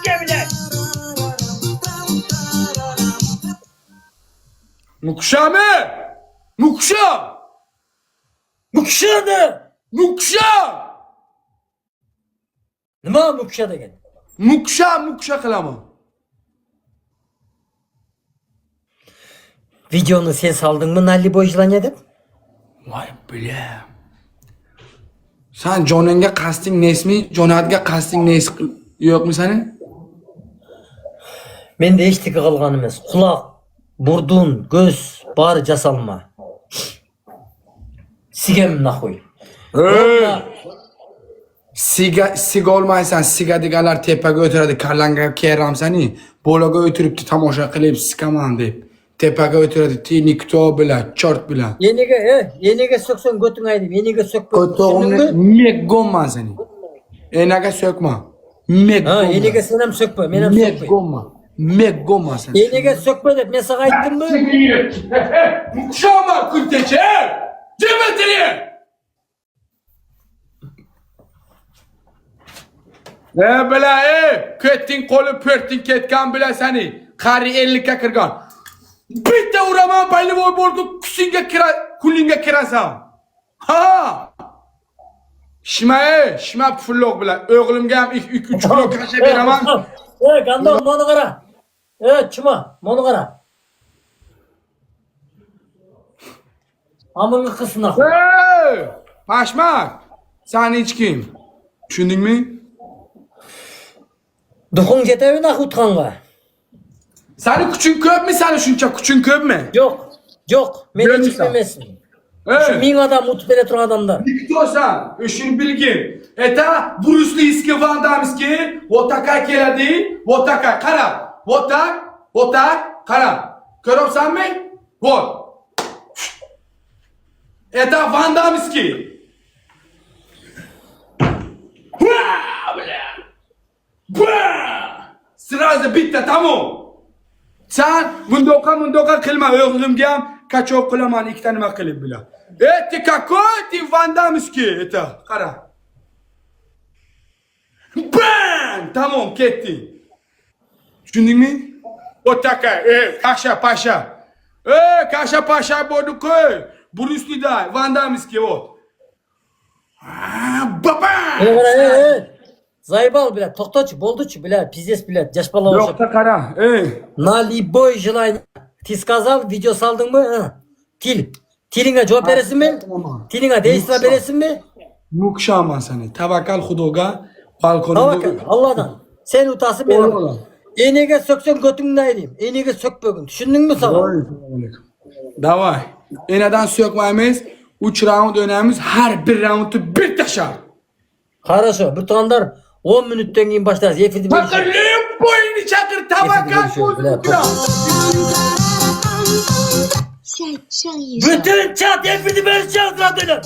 Gemiden. Mukşa mı? Mukşa! Mukşadı. Mukşa! Nima mukşa degan? Mukşa qilaman. Videonu sen saldыңmы Nalli Boyjlanya deb? Voy bilam. Sen joningga qasding nesmi? Jonatga qasding nes yo'qmi senin? Mende echtiki qilgan emas. Quloq, burun, göz bari jasalma. Sigem nahoy. Siga olmaysan, siga deganlar tepaga o'tiradi, kallanga keram seni. Bolaga o'tiribdi tomosha qilib sikaman deb. Tepaga o'tiradi, tini kitob bilan, chort bilan. Yeniga söksen götün aydım. Yeniga sökme. Ko'tog'imni meggonman seni. Enaga sökma. Ha, Meggonman. yeniga sen ham sökme, men ham sökmey. Meggonman seni. Yeniga sökme deb men sana aytdimmi? Mukşama kunteçe! Cebetini! Bela kettin qo'li pörttin ketgan bila seni. Qari 50 ga kirgan. Bitta uraman baylivoy bo'ldi, kuningga kirasan. Ha! Shima pulloq bilan o'g'limga ham 2-3 kilo kasha beraman. Gandon monu qara. Chima, monu qara. Amını qısına. Paşmak, sen hiç kim? Tushundingmi? Duxung jetavi naxutqanga. Seni kuching ko'pmi? Seni shuncha kuching ko'pmi? Yo'q, men hech kim emasman. Shu 1000 odam o'tib bera turgan odamlar. Niktosan, ishini bilgin. Eta Bruce Lee'ski, Van Damme'ski, вот такая keladi, вот такая, qara. Вот так, qara. Ko'ryapsanmi? Вот. Это Van Damme'ski. Sırası bitti, tamam. Sen bundoqa qilma, o'g'limga ham kachoq qilaman, ikkita nima qilib bila. Эти какой ты Van Damme'ski, это, qara. Bang! Tamam, ketdi. Tushundingmi? Вот такая, Kasha Pasha bo'ldi-ku. Bruce Lee'da Van Damme'ski вот. Baba! Zaybal bilan, to'xtachi, bo'ldi-chi, bilan, pizdes bilan, jash bola o'xshab. Yo'qda qara, Nali Boyjlanya. Ты сказал, video saldыңmы? Tilinga javob berasinmi? Tilinga deyishlar berasinmi? Mukşaman seni. Tavakkal Xudoga, balkonda. Tavakkal Allohdan. Sen utasi benim. Eniga söksen götüngni aylayım. Eniga sökpögün. Tushundingmi sen? Davay. Enadan sökmaymiz. 3 round o'ynaymiz. Har bir roundni bir tashar. Хорошо. Bir tonlar 10 minutdan keyin boshlaymiz. Efirni Chaqirlim bo'yni chaqir tavakkal bütün chat efirni berishimiz radyolar.